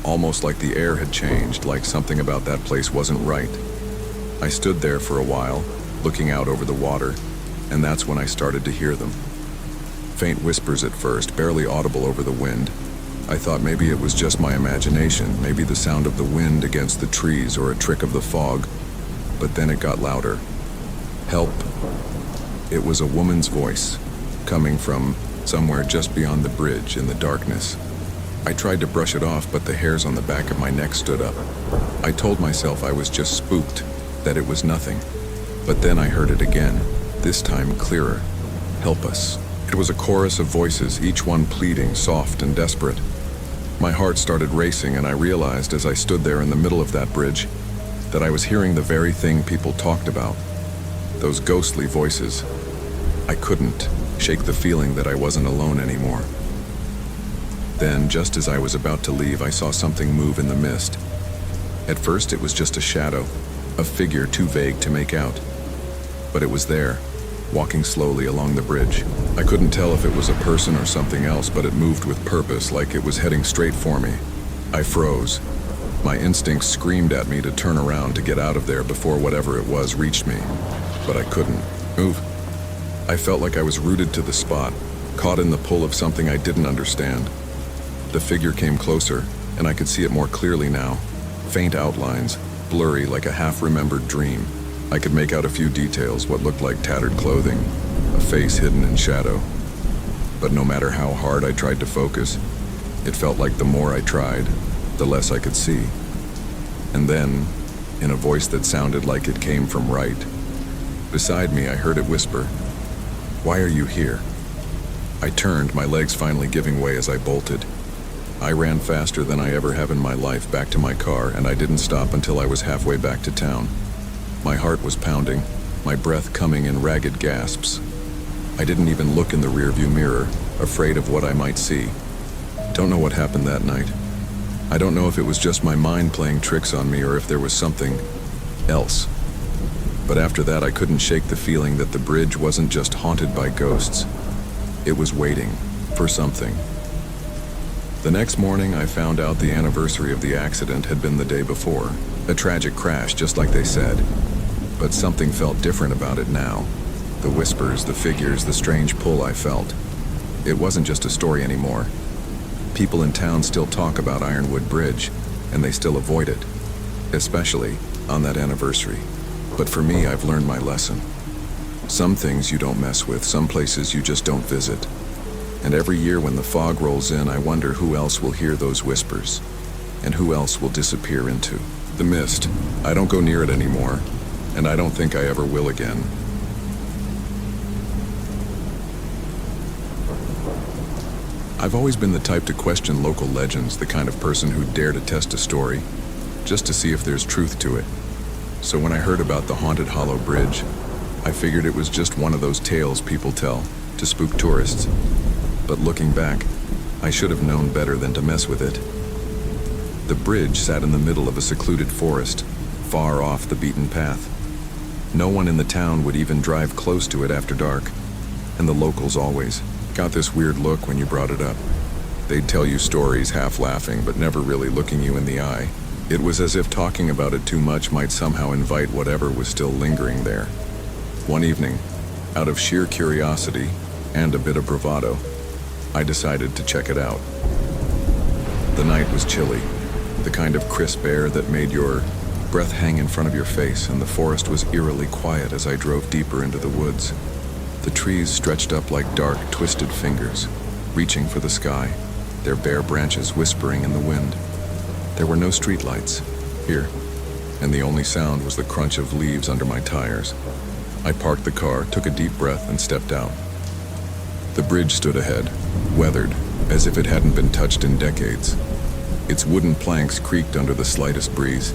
Speaker 1: Almost like the air had changed, like something about that place wasn't right. I stood there for a while, looking out over the water, and that's when I started to hear them. Faint whispers at first, barely audible over the wind. I thought maybe it was just my imagination, maybe the sound of the wind against the trees or a trick of the fog. But then it got louder. Help. It was a woman's voice, coming from somewhere just beyond the bridge in the darkness. I tried to brush it off, but the hairs on the back of my neck stood up. I told myself I was just spooked, that it was nothing. But then I heard it again, this time clearer. Help us. It was a chorus of voices, each one pleading, soft and desperate. My heart started racing, and I realized as I stood there in the middle of that bridge that I was hearing the very thing people talked about. Those ghostly voices. I couldn't shake the feeling that I wasn't alone anymore. Then, just as I was about to leave, I saw something move in the mist. At first, it was just a shadow, a figure too vague to make out. But it was there, walking slowly along the bridge. I couldn't tell if it was a person or something else, but it moved with purpose, like it was heading straight for me. I froze. My instincts screamed at me to turn around to get out of there before whatever it was reached me. But I couldn't move. I felt like I was rooted to the spot, caught in the pull of something I didn't understand. The figure came closer, and I could see it more clearly now. Faint outlines, blurry like a half-remembered dream. I could make out a few details, what looked like tattered clothing, a face hidden in shadow. But no matter how hard I tried to focus, it felt like the more I tried, the less I could see. And then, in a voice that sounded like it came from right, beside me I heard it whisper, "Why are you here?" I turned, my legs finally giving way as I bolted. I ran faster than I ever have in my life back to my car, and I didn't stop until I was halfway back to town. My heart was pounding, my breath coming in ragged gasps. I didn't even look in the rearview mirror, afraid of what I might see. Don't know what happened that night. I don't know if it was just my mind playing tricks on me or if there was something else. But after that, I couldn't shake the feeling that the bridge wasn't just haunted by ghosts. It was waiting for something. The next morning, I found out the anniversary of the accident had been the day before. A tragic crash, just like they said. But something felt different about it now. The whispers, the figures, the strange pull I felt. It wasn't just a story anymore. People in town still talk about Ironwood Bridge, and they still avoid it, especially on that anniversary. But for me, I've learned my lesson. Some things you don't mess with, some places you just don't visit. And every year when the fog rolls in, I wonder who else will hear those whispers, and who else will disappear into the mist. I don't go near it anymore, and I don't think I ever will again. I've always been the type to question local legends, the kind of person who'd dare to test a story, just to see if there's truth to it. So when I heard about the haunted Hollow Bridge, I figured it was just one of those tales people tell to spook tourists. But looking back, I should have known better than to mess with it. The bridge sat in the middle of a secluded forest, far off the beaten path. No one in the town would even drive close to it after dark, and the locals always got this weird look when you brought it up. They'd tell you stories, half laughing, but never really looking you in the eye. It was as if talking about it too much might somehow invite whatever was still lingering there. One evening, out of sheer curiosity and a bit of bravado, I decided to check it out. The night was chilly, the kind of crisp air that made your breath hang in front of your face, and the forest was eerily quiet as I drove deeper into the woods. The trees stretched up like dark, twisted fingers, reaching for the sky. their bare branches whispering in the wind. There were no streetlights here, and the only sound was the crunch of leaves under my tires. I parked the car, took a deep breath, and stepped out. The bridge stood ahead, weathered, as if it hadn't been touched in decades. Its wooden planks creaked under the slightest breeze,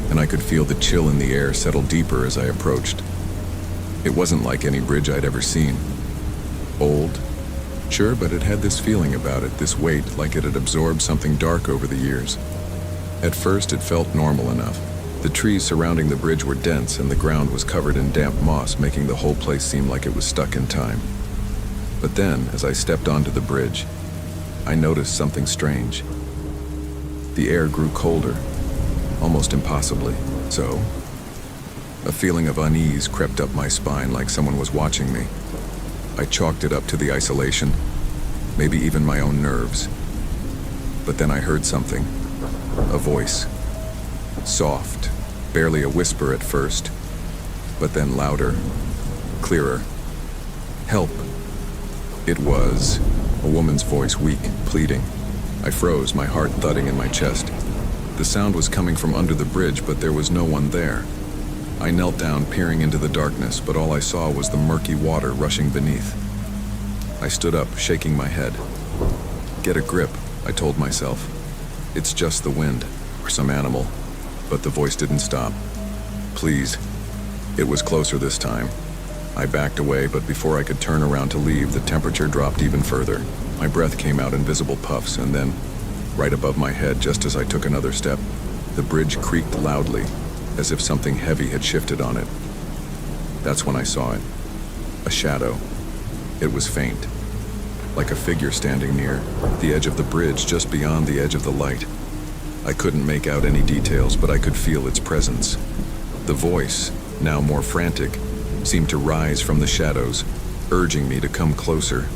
Speaker 1: and I could feel the chill in the air settle deeper as I approached. It wasn't like any bridge I'd ever seen. Old, sure, but it had this feeling about it, this weight, like it had absorbed something dark over the years. At first, it felt normal enough. The trees surrounding the bridge were dense, and the ground was covered in damp moss, making the whole place seem like it was stuck in time. But then, as I stepped onto the bridge, I noticed something strange. The air grew colder, almost impossibly so. A feeling of unease crept up my spine like someone was watching me. I chalked it up to the isolation, maybe even my own nerves. But then I heard something, a voice. Soft, barely a whisper at first, but then louder, clearer. Help. It was a woman's voice, weak, pleading. I froze, my heart thudding in my chest. The sound was coming from under the bridge, but there was no one there. I knelt down, peering into the darkness, but all I saw was the murky water rushing beneath. I stood up, shaking my head. Get a grip, I told myself. It's just the wind, or some animal. But the voice didn't stop. Please. It was closer this time. I backed away, but before I could turn around to leave, the temperature dropped even further. My breath came out in visible puffs, and then, right above my head, just as I took another step, the bridge creaked loudly, as if something heavy had shifted on it. That's when I saw it. A shadow. It was faint, like a figure standing near the edge of the bridge, just beyond the edge of the light. I couldn't make out any details, but I could feel its presence. The voice, now more frantic, seemed to rise from the shadows, urging me to come closer.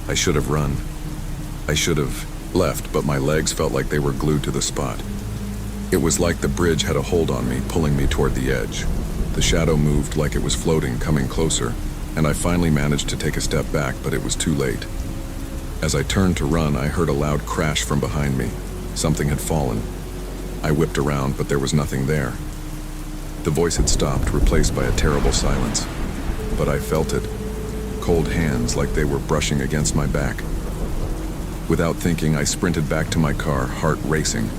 Speaker 1: I should have run. I should have left, but my legs felt like they were glued to the spot. It was like the bridge had a hold on me, pulling me toward the edge. The shadow moved like it was floating, coming closer, and I finally managed to take a step back, but it was too late. As I turned to run, I heard a loud crash from behind me. Something had fallen. I whipped around, but there was nothing there. The voice had stopped, replaced by a terrible silence. But I felt it. Cold hands, like they were brushing against my back. Without thinking, I sprinted back to my car, heart racing.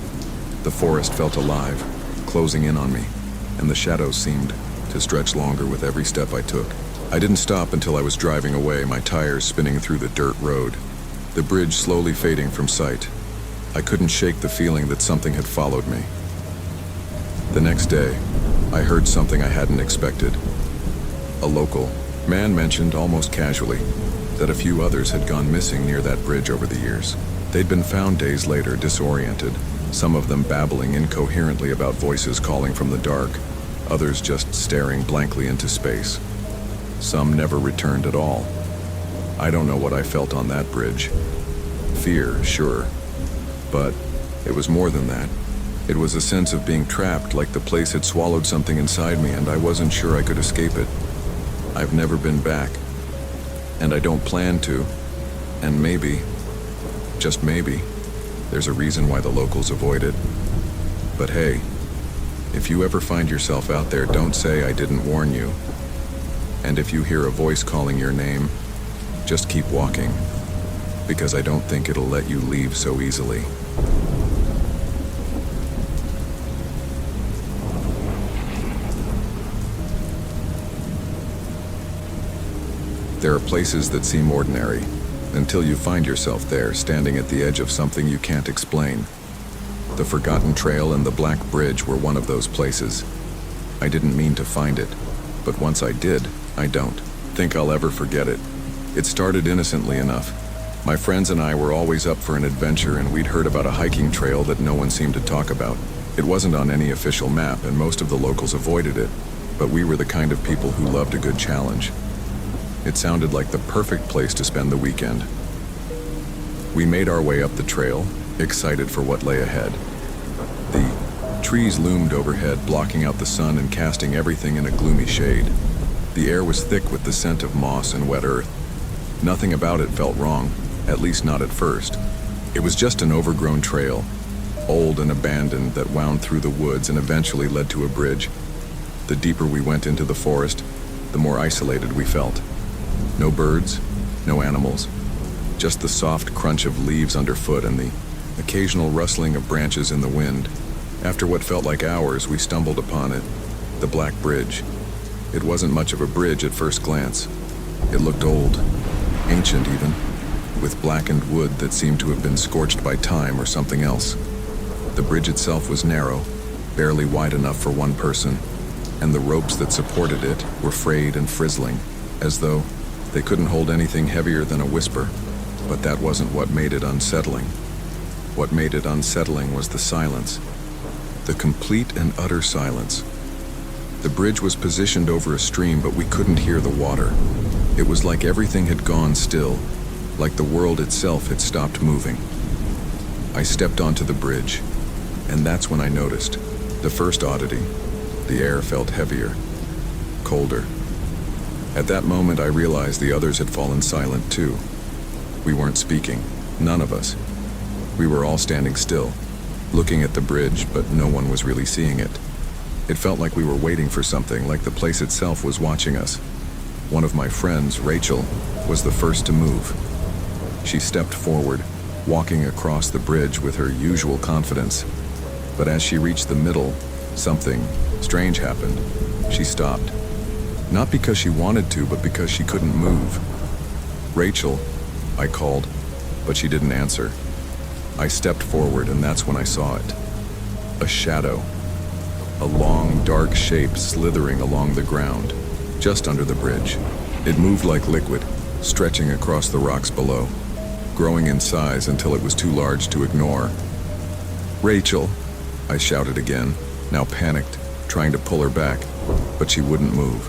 Speaker 1: The forest felt alive, closing in on me, and the shadows seemed to stretch longer with every step I took. I didn't stop until I was driving away, my tires spinning through the dirt road, the bridge slowly fading from sight. I couldn't shake the feeling that something had followed me. The next day, I heard something I hadn't expected. A local man mentioned, almost casually, that a few others had gone missing near that bridge over the years. They'd been found days later, disoriented, some of them babbling incoherently about voices calling from the dark, others just staring blankly into space. Some never returned at all. I don't know what I felt on that bridge. Fear, sure. But it was more than that. It was a sense of being trapped, like the place had swallowed something inside me and I wasn't sure I could escape it. I've never been back. And I don't plan to. And maybe, just maybe, there's a reason why the locals avoid it. But hey, if you ever find yourself out there, don't say I didn't warn you. And if you hear a voice calling your name, just keep walking, because I don't think it'll let you leave so easily. There are places that seem ordinary, until you find yourself there, standing at the edge of something you can't explain. The Forgotten Trail and the Black Bridge were one of those places. I didn't mean to find it, but once I did, I don't think I'll ever forget it. It started innocently enough. My friends and I were always up for an adventure, and we'd heard about a hiking trail that no one seemed to talk about. It wasn't on any official map, and most of the locals avoided it, but we were the kind of people who loved a good challenge. It sounded like the perfect place to spend the weekend. We made our way up the trail, excited for what lay ahead. The trees loomed overhead, blocking out the sun and casting everything in a gloomy shade. The air was thick with the scent of moss and wet earth. Nothing about it felt wrong, at least not at first. It was just an overgrown trail, old and abandoned, that wound through the woods and eventually led to a bridge. The deeper we went into the forest, the more isolated we felt. No birds, no animals, just the soft crunch of leaves underfoot and the occasional rustling of branches in the wind. After what felt like hours, we stumbled upon it, the Black Bridge. It wasn't much of a bridge at first glance. It looked old, ancient even, with blackened wood that seemed to have been scorched by time or something else. The bridge itself was narrow, barely wide enough for one person, and the ropes that supported it were frayed and frizzling, as though they couldn't hold anything heavier than a whisper. But that wasn't what made it unsettling. What made it unsettling was the silence, the complete and utter silence. The bridge was positioned over a stream, but we couldn't hear the water. It was like everything had gone still, like the world itself had stopped moving. I stepped onto the bridge, and that's when I noticed the first oddity. The air felt heavier, colder. At that moment, I realized the others had fallen silent too. We weren't speaking, none of us. We were all standing still, looking at the bridge, but no one was really seeing it. It felt like we were waiting for something, like the place itself was watching us. One of my friends, Rachel, was the first to move. She stepped forward, walking across the bridge with her usual confidence. But as she reached the middle, something strange happened. She stopped. Not because she wanted to, but because she couldn't move. "Rachel," I called, but she didn't answer. I stepped forward, and that's when I saw it. A shadow. A long, dark shape slithering along the ground, just under the bridge. It moved like liquid, stretching across the rocks below, growing in size until it was too large to ignore. "Rachel," I shouted again, now panicked, trying to pull her back, but she wouldn't move.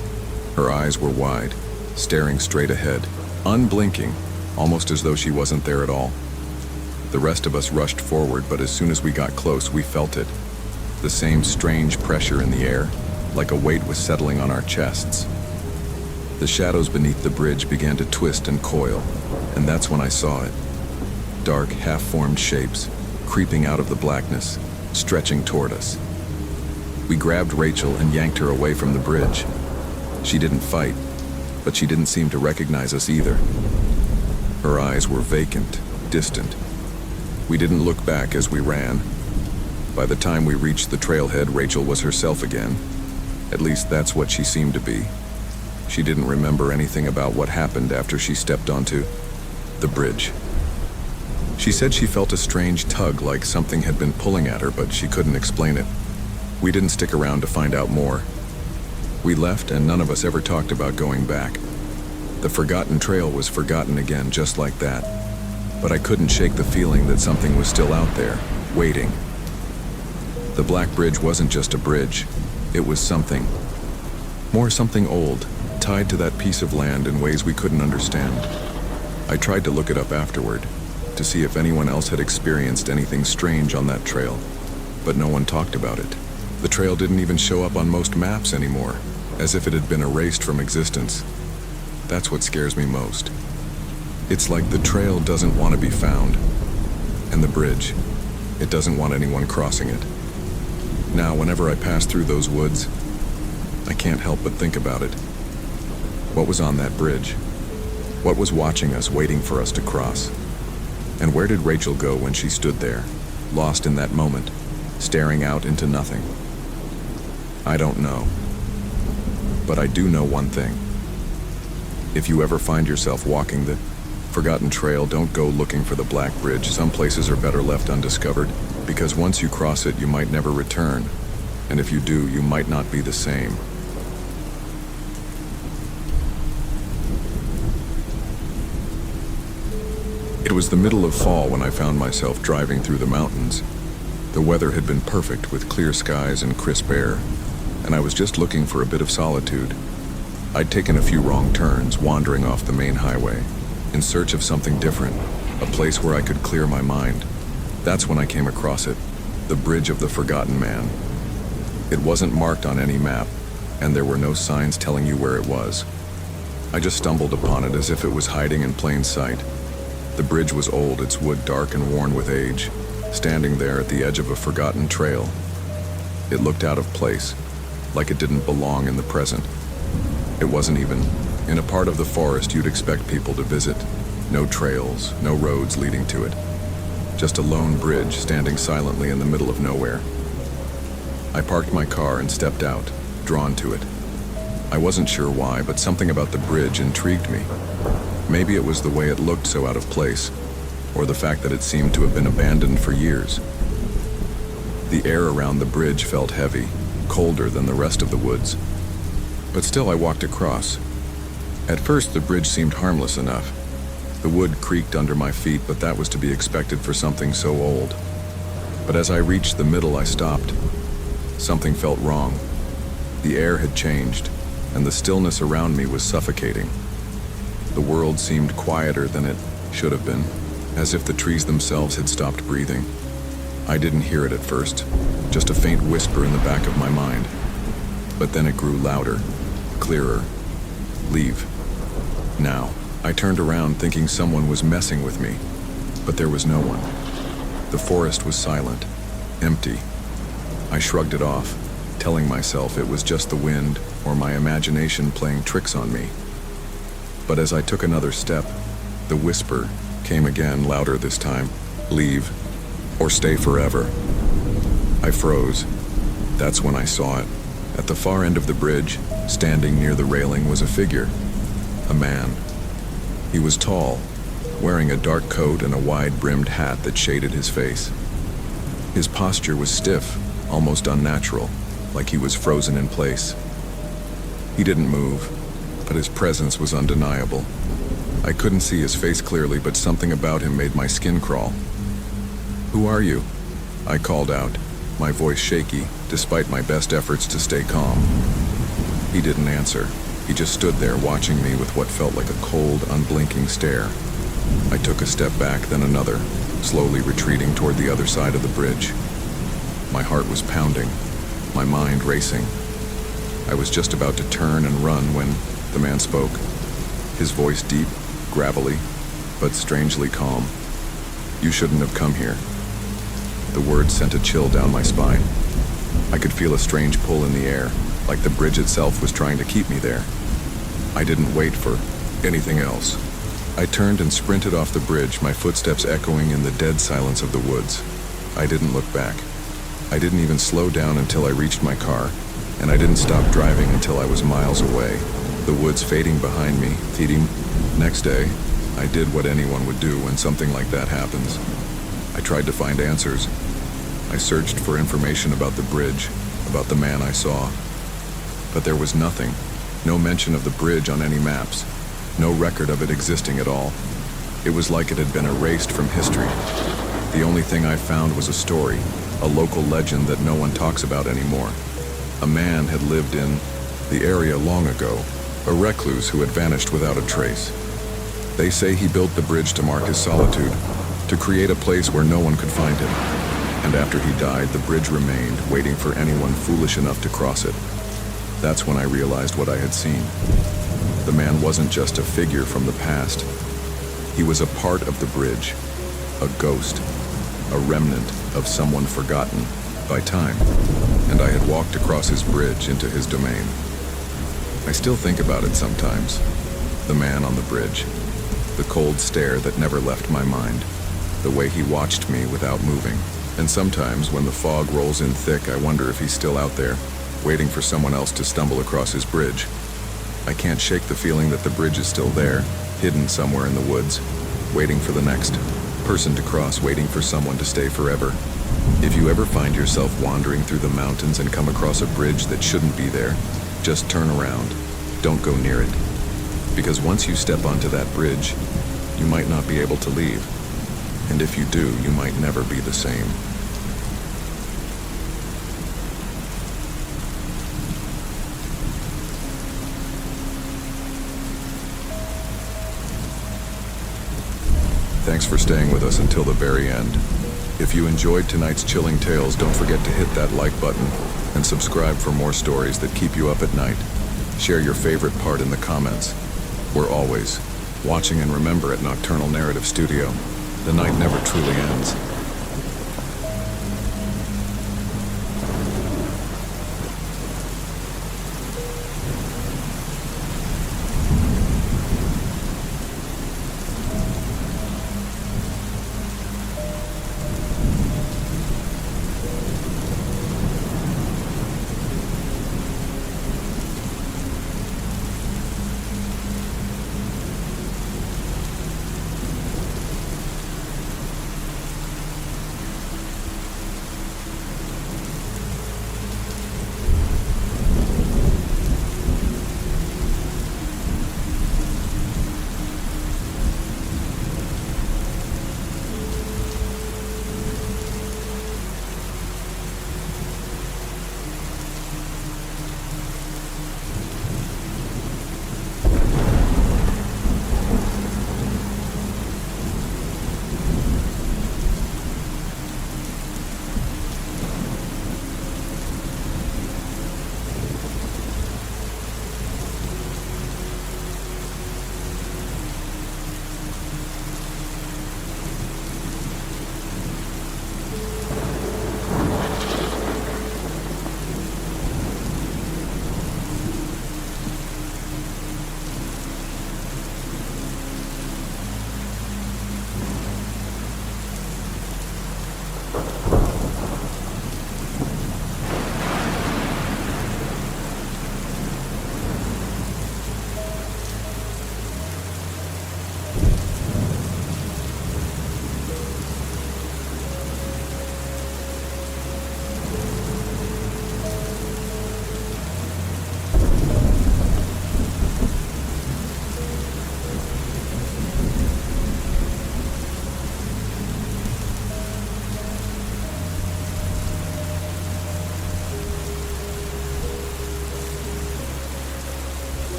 Speaker 1: Her eyes were wide, staring straight ahead, unblinking, almost as though she wasn't there at all. The rest of us rushed forward, but as soon as we got close, we felt it. The same strange pressure in the air, like a weight was settling on our chests. The shadows beneath the bridge began to twist and coil, and that's when I saw it. Dark, half-formed shapes, creeping out of the blackness, stretching toward us. We grabbed Rachel and yanked her away from the bridge. She didn't fight, but she didn't seem to recognize us either. Her eyes were vacant, distant. We didn't look back as we ran. By the time we reached the trailhead, Rachel was herself again. At least that's what she seemed to be. She didn't remember anything about what happened after she stepped onto the bridge. She said she felt a strange tug, like something had been pulling at her, but she couldn't explain it. We didn't stick around to find out more. We left, and none of us ever talked about going back. The forgotten trail was forgotten again, just like that. But I couldn't shake the feeling that something was still out there, waiting. The Black Bridge wasn't just a bridge. It was something. More something old, tied to that piece of land in ways we couldn't understand. I tried to look it up afterward, to see if anyone else had experienced anything strange on that trail, but no one talked about it. The trail didn't even show up on most maps anymore, as if it had been erased from existence. That's what scares me most. It's like the trail doesn't want to be found, and the bridge, it doesn't want anyone crossing it. Now, whenever I pass through those woods, I can't help but think about it. What was on that bridge? What was watching us, waiting for us to cross? And where did Rachel go when she stood there, lost in that moment, staring out into nothing? I don't know. But I do know one thing. If you ever find yourself walking the forgotten trail, don't go looking for the Black Bridge. Some places are better left undiscovered, because once you cross it, you might never return. And if you do, you might not be the same. It was the middle of fall when I found myself driving through the mountains. The weather had been perfect, with clear skies and crisp air, and I was just looking for a bit of solitude. I'd taken a few wrong turns, wandering off the main highway, in search of something different, a place where I could clear my mind. That's when I came across it, the Bridge of the Forgotten Man. It wasn't marked on any map, and there were no signs telling you where it was. I just stumbled upon it as if it was hiding in plain sight. The bridge was old, its wood dark and worn with age, standing there at the edge of a forgotten trail. It looked out of place, like it didn't belong in the present. It wasn't even in a part of the forest you'd expect people to visit. No trails, no roads leading to it. Just a lone bridge standing silently in the middle of nowhere. I parked my car and stepped out, drawn to it. I wasn't sure why, but something about the bridge intrigued me. Maybe it was the way it looked so out of place, or the fact that it seemed to have been abandoned for years. The air around the bridge felt heavy, colder than the rest of the woods. But still I walked across. At first the bridge seemed harmless enough. The wood creaked under my feet, but that was to be expected for something so old. But as I reached the middle, I stopped. Something felt wrong. The air had changed, and the stillness around me was suffocating. The world seemed quieter than it should have been, as if the trees themselves had stopped breathing. I didn't hear it at first, just a faint whisper in the back of my mind. But then it grew louder, clearer. Leave. Now. I turned around thinking someone was messing with me, but there was no one. The forest was silent, empty. I shrugged it off, telling myself it was just the wind or my imagination playing tricks on me. But as I took another step, the whisper came again, louder this time. Leave, or stay forever. I froze. That's when I saw it. At the far end of the bridge, standing near the railing, was a figure. A man. He was tall, wearing a dark coat and a wide-brimmed hat that shaded his face. His posture was stiff, almost unnatural, like he was frozen in place. He didn't move, but his presence was undeniable. I couldn't see his face clearly, but something about him made my skin crawl. "Who are you?" I called out, my voice shaky, despite my best efforts to stay calm. He didn't answer. He just stood there watching me with what felt like a cold, unblinking stare. I took a step back, then another, slowly retreating toward the other side of the bridge. My heart was pounding, my mind racing. I was just about to turn and run when the man spoke. His voice deep, gravelly, but strangely calm. "You shouldn't have come here." The words sent a chill down my spine. I could feel a strange pull in the air, like the bridge itself was trying to keep me there. I didn't wait for anything else. I turned and sprinted off the bridge, my footsteps echoing in the dead silence of the woods. I didn't look back. I didn't even slow down until I reached my car, and I didn't stop driving until I was miles away, the woods fading behind me, feeding. Next day, I did what anyone would do when something like that happens. I tried to find answers. I searched for information about the bridge, about the man I saw. But there was nothing. No mention of the bridge on any maps. No record of it existing at all. It was like it had been erased from history. The only thing I found was a story, a local legend that no one talks about anymore. A man had lived in the area long ago, a recluse who had vanished without a trace. They say he built the bridge to mark his solitude, to create a place where no one could find him. And after he died, the bridge remained, waiting for anyone foolish enough to cross it. That's when I realized what I had seen. The man wasn't just a figure from the past. He was a part of the bridge, a ghost, a remnant of someone forgotten by time. And I had walked across his bridge into his domain. I still think about it sometimes. The man on the bridge. The cold stare that never left my mind. The way he watched me without moving. And sometimes when the fog rolls in thick, I wonder if he's still out there, waiting for someone else to stumble across his bridge. I can't shake the feeling that the bridge is still there, hidden somewhere in the woods, waiting for the next person to cross, waiting for someone to stay forever. If you ever find yourself wandering through the mountains and come across a bridge that shouldn't be there, just turn around. Don't go near it. Because once you step onto that bridge, you might not be able to leave. And if you do, you might never be the same. Thanks for staying with us until the very end. If you enjoyed tonight's chilling tales, don't forget to hit that like button and subscribe for more stories that keep you up at night. Share your favorite part in the comments. We're always Watching and remember at Nocturnal Narrative Studio. The night never truly ends.